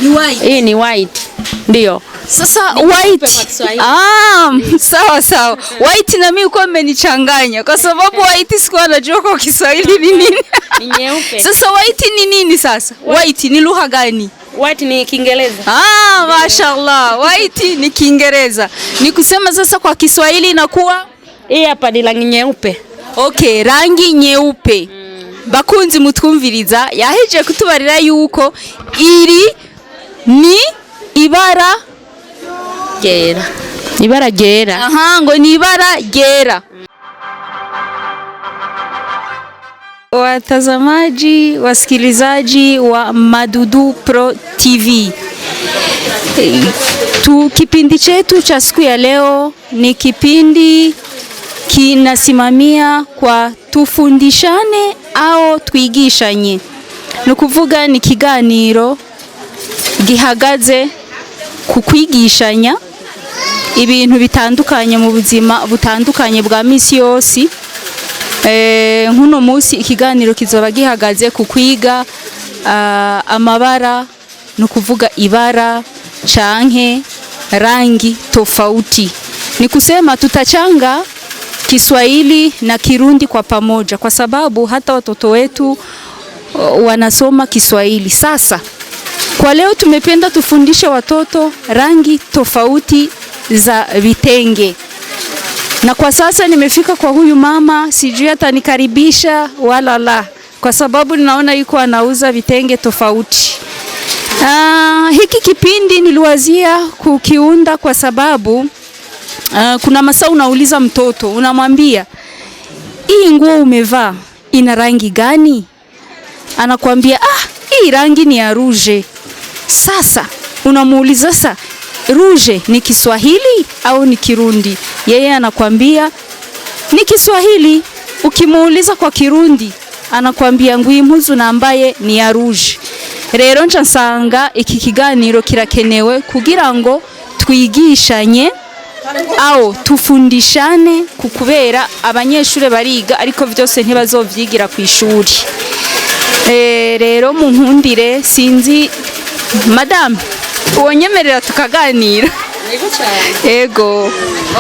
Ni white. Hii ni white. Ndio. Sasa white. Sawa sawa. White na mimi uko mmenichanganya kwa sababu white sikuwa najua kwa Kiswahili ni nini. Ni nyeupe. Sasa white ni nini sasa? White ni lugha gani? White ni Kiingereza. Mashallah. White ni Kiingereza. Ni kusema sasa kwa Kiswahili inakuwa hii hapa ni rangi nyeupe. Okay, rangi nyeupe. Bakunzi mutwumviriza yaheje kutubarira yuko iri ni ibara gera. Ibara gera. Ngo ni ibara gera. Watazamaji, wasikilizaji wa Madudu Pro TV. Kipindi chetu cha siku ya leo ni kipindi kinasimamia kwa tufundishane au twigishanye. Nukuvuga ni kiganiro gihagaze ku kwigishanya ibintu bitandukanye mu buzima butandukanye bwa misi yose. Nkuno munsi ikiganiro kizoba gihagaze ku kwiga amabara, nukuvuga ibara canke rangi tofauti. Ni kusema tutachanga Kiswahili na Kirundi kwa pamoja kwa sababu hata watoto wetu wanasoma Kiswahili. Sasa kwa leo tumependa tufundishe watoto rangi tofauti za vitenge. Na kwa sasa nimefika kwa huyu mama, sijui atanikaribisha wala la, kwa sababu ninaona yuko anauza vitenge tofauti. Hiki kipindi niliwazia kukiunda kwa sababu kuna masaa unauliza mtoto, unamwambia hii nguo umevaa ina rangi gani? Anakuambia hii rangi ni ya rouge. Sasa unamuuliza sasa rouge ni Kiswahili au ni Kirundi? Yeye anakuambia ni Kiswahili. Ukimuuliza kwa Kirundi anakuambia ngo impuzu nambaye ni ya rouge. Rero nca nsanga iki kiganiro kirakenewe kugira ngo twigishanye au tufundishane kukubera abanyeshure bariga ariko byose ntibazovyigira ku ishuri. Rero mu nkundire sinzi madame uwonyemerera tukaganira. Yego cyane. Ego.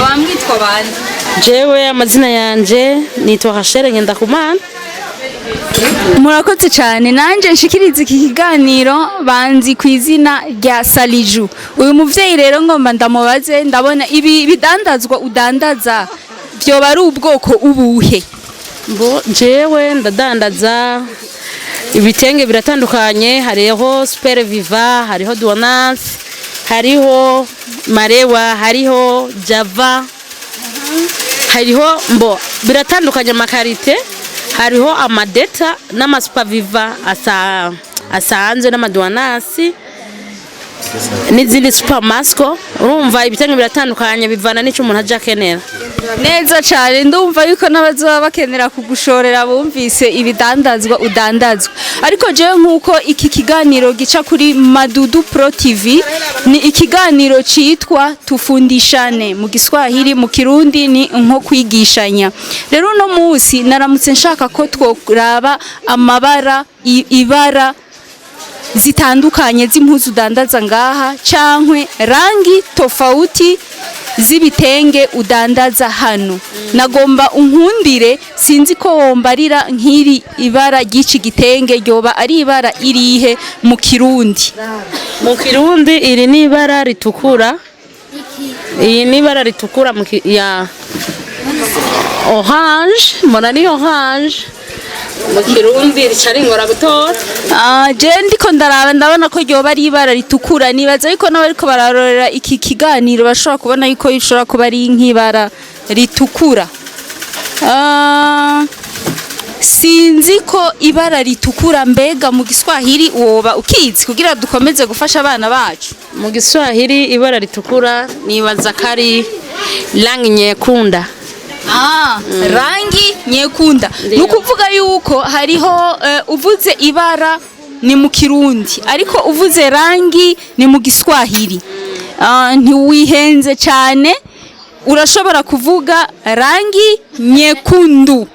Wamwitwa bande? Jewe amazina yanje nitwa Hashere Ngendakumana. Murakoze cyane. Nanje nshikiriza iki kiganiro banzi ku izina rya Saliju. Uyu muvyeyi rero ngomba ndamubaze, ndabona ibi bidandazwa udandaza byo bari ubwoko ubuhe? Jewe ndadandaza ibitenge biratandukanye, hariho super viva, hariho douanance, hariho marewa, hariho java, hariho biratandukanye makarite, hariho amadeta n'ama super viva asanzwe n'amadouanance n'izindi super masco. Urumva ibitenge biratandukanye bivana n'ico umuntu aje akenera. Neza cyane, ndumva yuko nabazoba bakenera kugushorera bumvise ibidandazwa udandazwa. Ariko jewe nkuko iki kiganiro gica kuri Madudu Pro TV ni ikiganiro citwa tufundishane mu Kiswahili, mu Kirundi ni nko kwigishanya. Rero no munsi naramutse nshaka ko tworaba amabara ibara zitandukanye z'impuzu udandaza ngaha cankwe rangi tofauti z'ibitenge udandaza hano. Nagomba unkundire, sinzi ko wombarira nkiri ibara ry'ici gitenge ryoba ari ibara irihe mu Kirundi? Mu Kirundi iri ni ibara ritukura. Iyi ni ibara ritukura ya orange, mbona ni orange. Mu Kirundi ricari ngora gutora. Je ndiko ndaraba ndabona ko ryoba ari ibara ritukura. Nibaza yuko nawe ariko bararorera iki kiganiro bashobora kubona yuko ishobora kuba ari nk'ibara ritukura. Sinzi ko ibara ritukura mbega mu Kiswahili woba ukizi kugira dukomeze gufasha abana bacu. Mu Kiswahili ibara ritukura nibaza kari rangi nyekunda. Rangi nyekunda. Nukuvuga yuko hariho uvuze ibara ni mu Kirundi ariko uvuze rangi ni mu Kiswahili. Ntiwihenze cyane, urashobora kuvuga rangi nyekundu.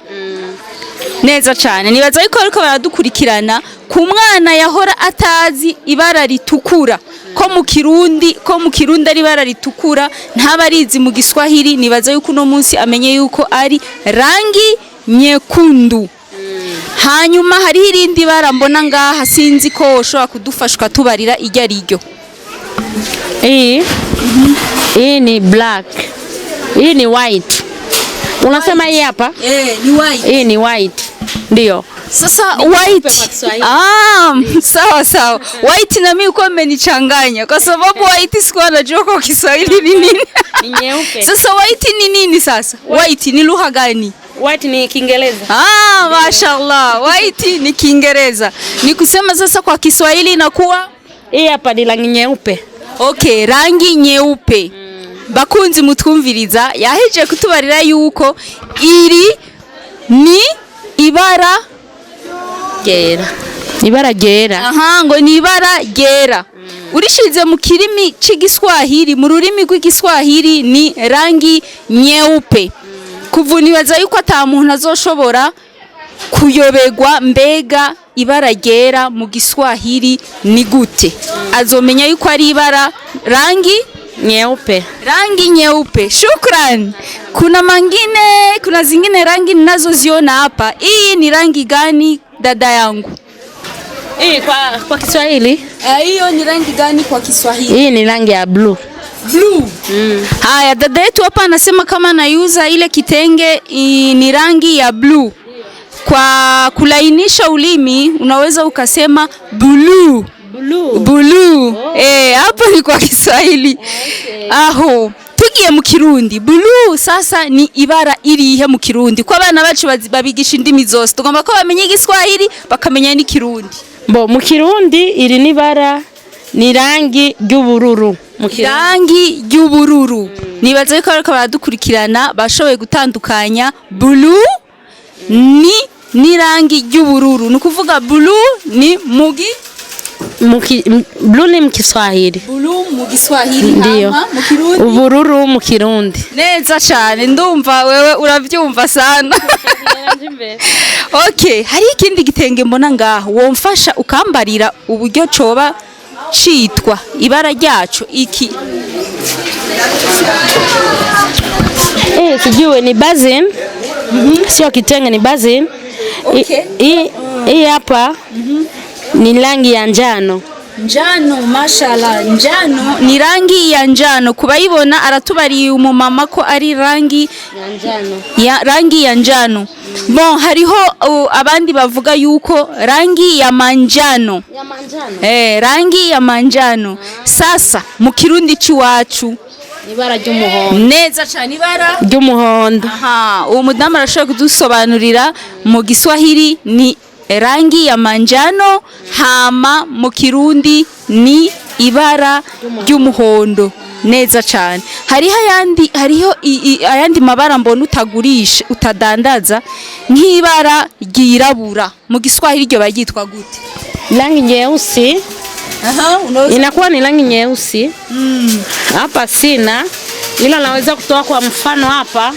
Neza cyane, nibaza yuko ariko baradukurikirana ku mwana yahora atazi ibara ritukura ko mu Kirundi ari ibara ritukura ntabarizi mu Giswahili. Nibaza yuko uno munsi amenye yuko ari rangi nyekundu. Hanyuma hari irindi bara mbona ngaha sinzi ko ushobora kudufasha ukatubarira iryo ari ryo. Hii ni black, hii ni white. Unasema hii hapa? Ni white. Hii ni white. Ndio. Sasa white. Sawa. White na mimi uko mmenichanganya kwa sababu white sikuwa najua kwa Kiswahili ni nini. Ni nyeupe. Sasa white ni nini sasa? White ni lugha gani? White ni Kiingereza. Mashallah. White ni Kiingereza. Ni kusema sasa kwa Kiswahili inakuwa hii hapa ni rangi nyeupe. Okay, rangi nyeupe. Bakunzi mutwumviriza yaheje kutubarira yuko iri ni ibara gera. Ibara gera. Ngo ni ibara gera. Urishize mu kirimi cy'igiswahili, mu rurimi rw'igiswahili ni rangi nyeupe. Kuvunibaza yuko ata muntu azoshobora kuyobegwa mbega ibara gera mu Giswahili ni gute. Azomenya yuko ari ibara rangi nyeupe. Rangi nyeupe. Shukran. Kuna zingine rangi ninazoziona hapa. Hii ni rangi gani dada yangu? Hii kwa Kiswahili? Hiyo ni rangi gani kwa Kiswahili? Hii ni rangi ya blue. Blue. Haya, dada yetu hapa anasema kama anayuza ile kitenge ni rangi ya blue. Kwa kulainisha ulimi unaweza ukasema blue. Blue. Hapo ni kwa Kiswahili. Aho. Tugiye mu Kirundi. Blue sasa ni ibara irihe mu Kirundi? Kwa bana bacu babigisha indimi zose. Tugomba ko bamenye Igiswahili bakamenya ni Kirundi. Mu Kirundi iri ni bara ni rangi ry'ubururu. Rangi ry'ubururu. Nibaza ko ariko baradukurikirana bashoboye gutandukanya blue ni rangi ry'ubururu. Nukuvuga blue ni blue ni mu Kiswahili. Blue mu Kiswahili mu Kirundi. Ubururu mu Kirundi. Neza cyane, ndumva wewe uravyumva sana. Okay, hari ikindi gitenge mbona ngaho womfasha ukambarira uburyo coba citwa ibara ryacu iki? Sijui ni basin. Sio kitenge, ni basin. Okay. Hii hapa ni rangi ya njano. Njano, mashallah. Njano ni rangi ya njano. Kubayibona aratubariye umumama ko ari rangi ya njano. Hariho abandi bavuga yuko rangi ya manjano. Rangi ya manjano. Sasa mu Kirundi ciwacu ibara ry'umuhondo. Neza cyane, ibara ry'umuhondo. Uwo mudamu arashobora kudusobanurira mu Giswahili ni rangi ya manjano, hama mu Kirundi ni ibara ry'umuhondo. Neza cyane. Hariho ayandi mabara mbona utagurisha utadandaza nk'ibara ryirabura. Mu Giswahili ryo bagitwa gute? Rangi nyeusi. Inakuwa ni rangi nyeusi. Hapa sina, ila naweza kutoa kwa mfano hapa.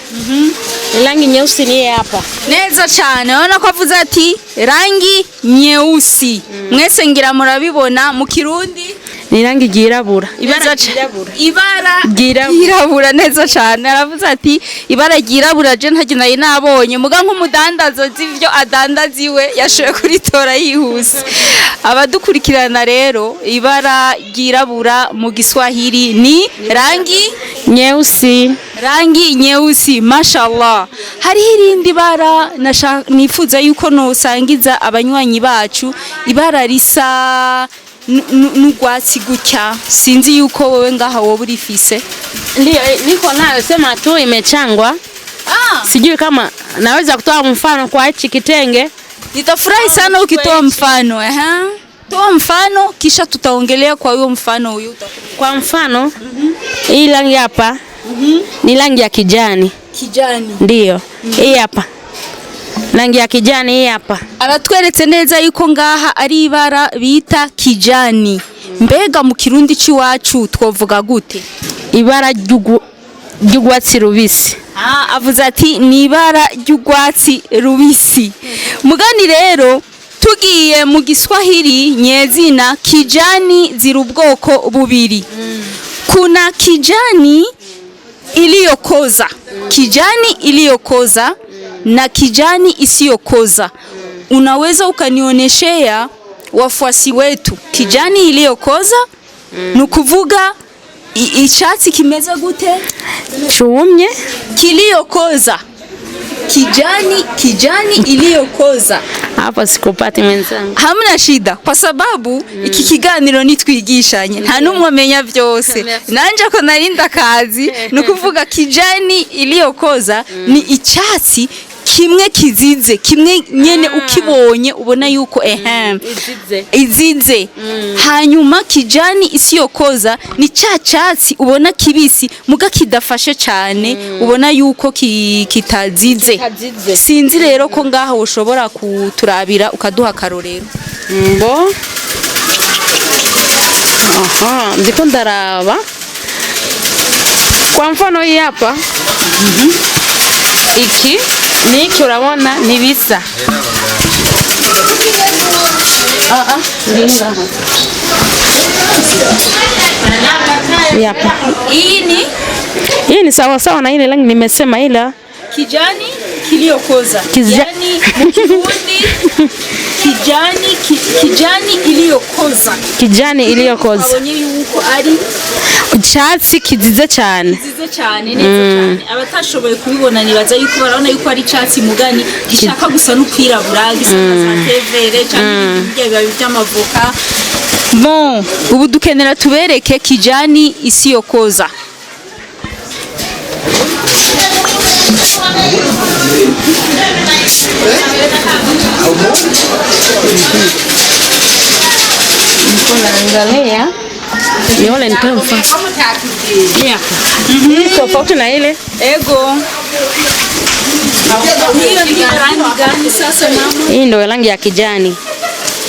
Rangi nyeusi ni hapa. Neza cyane. Naona ko avuze ati rangi nyeusi. Mwese ngira murabibona mu Kirundi ni rangi girabura. Ibara girabura. Neza cyane. Aravuze ati ibara girabura je ntaje nayi nabonye muga nk'umudandazo z'ivyo adandaziwe yashoye kuritora yihuse. Abadukurikirana rero ibara girabura mu Giswahili ni rangi nyeusi. Rangi nyeusi, mashallah. Hari irindi bara nifuza yuko no sangiza abanywanyi bacu ibara risa n'ugwatsi gutya. Sinzi yuko wowe ngaha wowe urifise. Ndio niko nayo, sema tu imechangwa. Sijui kama naweza kutoa mfano kwa hichi kitenge. Nitafurahi sana ukitoa mfano. Toa mfano kisha tutaongelea kwa hiyo mfano huyo. Kwa mfano hii rangi hapa ni rangi ya kijani. Kijani. Ndio. Hii hapa rangi ya kijani hii hapa. Aratweretse neza yuko ngaha ari ibara bita kijani. Mbega mu Kirundi ciwacu twovuga gute? Ibara ry'urwatsi rubisi. Avuze ati ni ibara ry'urwatsi rubisi. Mugani rero tugiye mu Kiswahili nyezina kijani ziri ubwoko bubiri. Kuna kijani iliyokoza. Kijani iliyokoza na kijani isiyokoza. Unaweza ukanioneshea wafuasi wetu kijani iliyokoza? Nukuvuga icyatsi kimeze gute? Chumye. Kiliyokoza. Kijani iliyokoza. Hapa sikupati mwenzangu. Hamna shida kwa sababu iki kiganiro ni twigishanye. Nta numwe amenya byose. Nanje ko narinda kazi nukuvuga kijani iliyokoza ni icyatsi kimwe kizize, kimwe nyene ukibonye ubona yuko izize. Hanyuma kijani isiyokoza ni cyatsi ubona kibisi muga kidafashe cyane, ubona yuko kitazize. Sinzi rero ko ngaho ushobora kuturabira ukaduha karorero. Mbo. Ndiko ndaraba. Kwa mfano hii hapa. Iki niki urabona ni bisa. Yapa. Hii ni sawa sawa na ile rangi nimesema, ila kijani kiliyokoza. Kijani mkirundi. Kijani iliyokoza. Kijani iliyokoza. Abonye yuko ari icyatsi kizize cyane. Kizize cyane neza cyane. Abatashoboye kubibona nibaza yuko barabona yuko ari icyatsi mugani gishaka gusa no kwirabura, gisa na tevere cyane biba by'amavoka. Bon, ubu dukenera tubereke kijani isiyokoza. Angalia. Ni wale nitamfa. Yeah. Tofauti na ile. Ego. Hiyo ni rangi gani sasa mama? Hii ndio rangi ya kijani.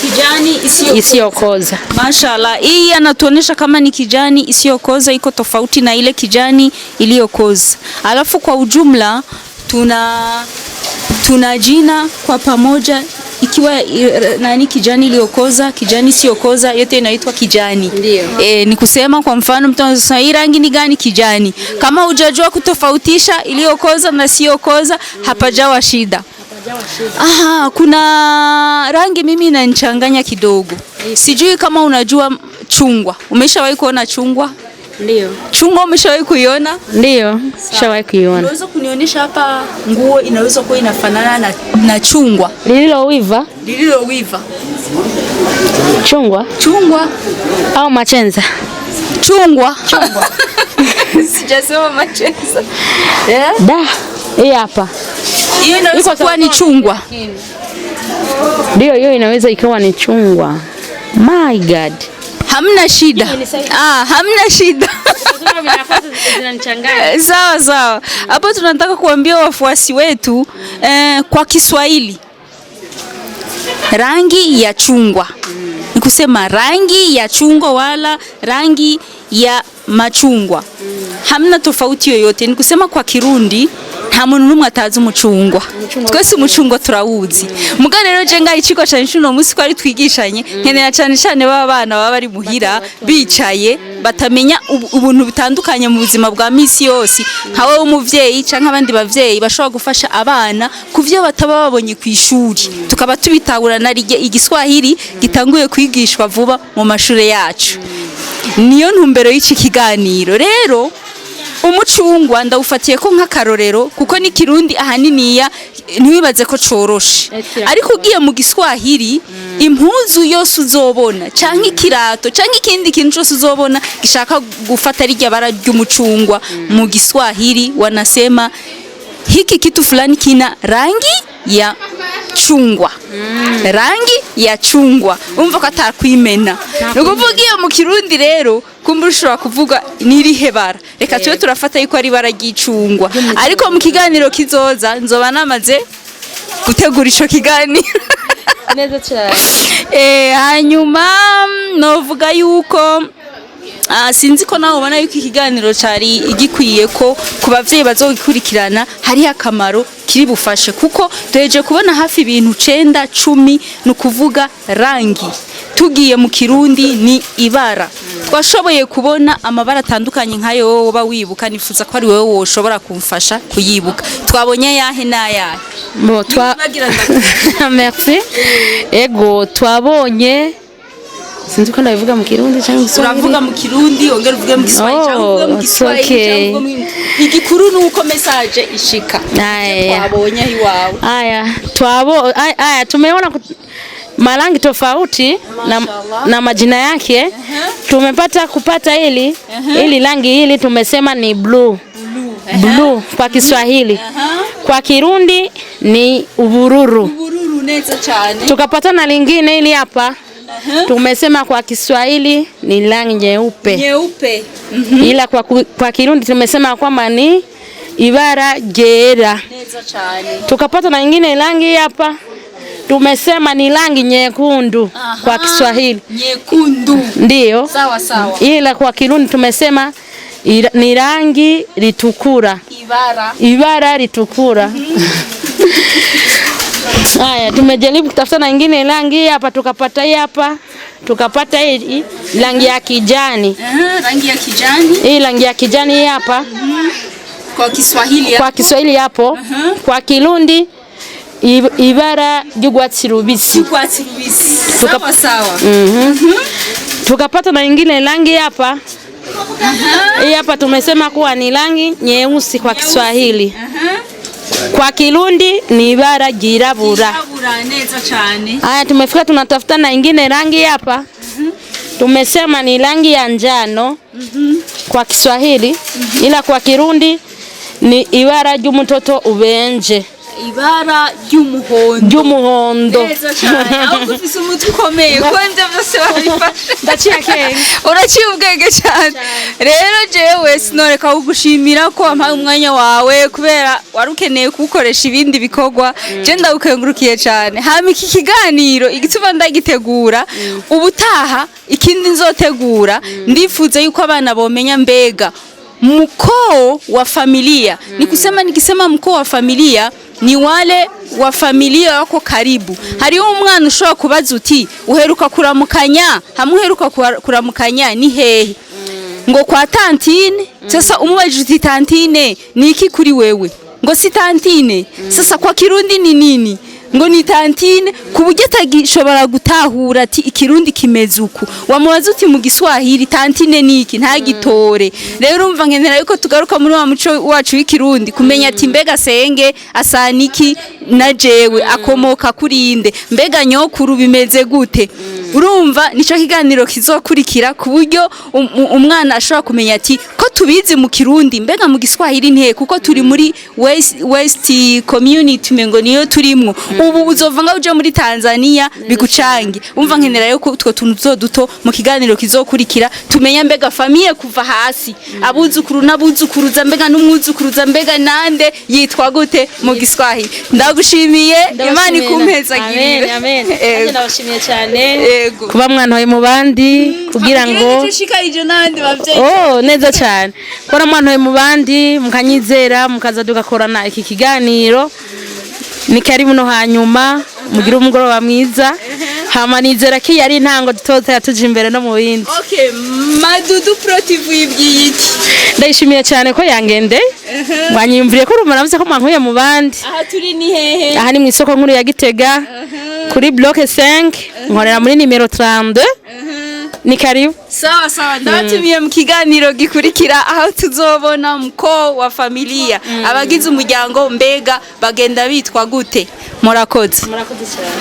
Kijani isiyokoza. Mashallah. Hii anatuonesha kama ni kijani isiyokoza, iko tofauti na ile kijani iliyokoza. Alafu kwa ujumla tuna jina kwa pamoja, ikiwa nani kijani iliyokoza, kijani isiyokoza, yote inaitwa kijani. Ndio. Ni kusema kwa mfano mtu anasema hii rangi ni gani? Kijani. Kama hujajua kutofautisha iliyokoza na isiyokoza, hapajawa shida. Kuna rangi mimi inanichanganya kidogo. Sijui kama unajua chungwa. Umeshawahi kuona chungwa? Ndio. Chungwa umeshawahi kuiona? Ndio, nishawahi kuiona. Unaweza kunionyesha hapa nguo inaweza kuwa inafanana na chungwa? Lililowiva? Lililowiva. Chungwa au machenza? Chungwa. Sijasema machenza. Da, hii hapa. Hiyo inaweza kuwa ni chungwa. Ndio, hiyo inaweza ikawa ni chungwa. My God. Hamna shida. Hamna shida. Sawa. Hapo tunataka kuambia wafuasi wetu kwa Kiswahili rangi ya chungwa. Ni kusema rangi ya chungwa wala rangi ya machungwa. Hamna tofauti yoyote. Ni kusema kwa Kirundi nta muntu numwe atazi umucungwa. Twese umucungwa turawuzi. Muga rero je ngaho iciko cyane cyuno munsi ko ari twigishanye, nkenera cyane baba bana baba bari muhira bicaye batamenya ubuntu bitandukanye mu buzima bwa misi yose. Nkawe umuvyeyi canke abandi bavyeyi bashobora gufasha abana kuvyo bataba babonye ku ishuri. Tukaba tubitahura na Igiswahili gitanguye kwigishwa vuba mu mashure yacu. Niyo ntumbero y'iki kiganiro. Rero umucungwa ndawufatiye ko nk'akarorero kuko ni Kirundi ahaniniya ntiwibaze ko coroshe, ariko ugiye mu Giswahili impuzu yose uzobona canke ikirato canke ikindi kintu cyose uzobona gishaka gufata rijya bara ry'umucungwa mu Giswahili wanasema hiki kitu fulani kina rangi ya chungwa. Rangi ya chungwa. Umva ko atakwimena. Nukuvugiye mu Kirundi rero kumbushobora kuvuga nirihe bara. Reka twe turafata yuko ari bara ry'icungwa. Ariko mu kiganiro kizoza nzoba namaze gutegura ico kiganiro. Neza cyane. Hanyuma novuga yuko sinzi ko nawe ubona yuko ikiganiro cari igikwiye ko ku bavyeyi bazogikurikirana hari akamaro kiri bufashe kuko duheje kubona hafi ibintu 9 10 no kuvuga rangi tugiye mu kirundi ni ibara twashoboye kubona amabara atandukanye nkayo woba wibuka nifuza ko ari wewe woshobora kumfasha kuyibuka twabonye yahe nayahe Bo Merci. Ego twabonye sinzi ko ndabivuga mu kirundi cyangwa mu Kiswahili. Uravuga mu kirundi ongera uvuge mu Kiswahili cyangwa uvuge mu Kiswahili cyangwa mu igikuru nuko message ishika. Twabonye iwawe. Aya tumeona marangi tofauti na majina yake. Tumepata kupata hili rangi hili tumesema ni blue. Blue kwa Kiswahili. Kwa Kirundi ni ubururu. Ubururu neza cyane. Tukapata na lingine hili hapa. Tumesema kwa Kiswahili ni rangi nyeupe. Nyeupe. Ila kwa Kirundi tumesema kwamba ni ibara gera. Neza cyane. Tukapata na nyingine rangi hapa. Tumesema ni rangi nyekundu kwa Kiswahili. Nyekundu. Ndio. Sawa sawa. Ila kwa Kirundi tumesema ni rangi ritukura. Ibara ritukura. Haya tumejaribu kutafuta na nyingine rangi hapa tukapata hii hapa. Tukapata hii rangi ya kijani. Rangi ya kijani. Hii rangi ya kijani hii hapa. Kwa Kiswahili hapo. Kwa Kiswahili hapo. Kwa Kirundi ibara ry'ugwatsi rubisi. Ugwatsi rubisi. Sawa sawa. Tukapata na nyingine rangi hapa. Hii hapa tumesema kuwa ni rangi nyeusi kwa Kiswahili. Kwa Kirundi ni ibara girabura. Girabura neza cyane. Haya tumefika tunatafuta na nyingine rangi hapa. Tumesema ni rangi ya njano kwa Kiswahili. Ila kwa Kirundi ni ibara ry'umutoto ubenje. Ibara ry'umuhondo. Neza cyane. Aho gufise umutwe ukomeye ko nje byose babifashe. Ndaciye akenge. Uraciye ubwenge cyane. Rero jewe sinoreka kugushimira ko wampaye umwanya wawe kubera warukeneye kukoresha ibindi bikorwa. Je ndagukengurukiye cyane. Hama iki kiganiro igituma ndagitegura ubutaha ikindi nzotegura ndifuza yuko abana bomenya mbega mkoo wa familia. Nikisema mkoo wa familia ni wale wa familia wako karibu. Hariho umwana ushobora kubaza uti uheruka kuramukanya, hamuheruka kuramukanya ni hehe? Ngo kwa tantine. Sasa umubajije uti tantine ni iki kuri wewe? Ngo si tantine. Sasa kwa Kirundi ni nini? Ngo ni tantine kuburyo atagishobora gutahura ati ikirundi kimeze uku. Wamubaza uti mu Giswahili tantine niki ntagitore. Rero umva nkenera yuko tugaruka muri wa muco wacu w'ikirundi kumenya ati mbega senge asaniki na jewe akomoka kurinde. Mbega nyokuru bimeze gute? Urumva nico kiganiro kizokurikira kuburyo umwana ashobora kumenya ati ko tubizi mu Kirundi mbega mu Giswahili nte kuko turi muri West community mengo niyo turimwo. Ubu uzovanga uje muri Tanzania bigucange. Umva nkenera yuko utwo tuntu duto mu kiganiro kizokurikira tumenya mbega famille kuva hasi. Abuzukuru nabuzukuruza mbega n'umwuzukuruza mbega nande yitwa gute mu Giswahili. Ndagushimiye Imana ikumpezagirire. Amen. Ndabashimiye cyane. Kuba mwana wawe mu bandi kugira ngo neza cyane kora mwana wawe mu bandi mukanyizera mukaza dugakorana iki kiganiro ni karibu no hanyuma mugira umugoroba mwiza hama nizera ko yari intango dutoza yatuje imbere no mu bindi. Okay, Madudu Pro TV yibwiyiki ndayishimiye cyane ko yangende mwanyimvuriye ko rumara mvuze ko mwankuye mu bandi. Aha turi ni hehe? Aha ni mu isoko nkuru ya Gitega kuri block 5 nkorera muri numero 32. Ni karibu. Sawa sawa ndatumiye mu kiganiro gikurikira aho tuzobona mko wa familia abagize umuryango mbega bagenda bitwa gute. Murakoze cyane.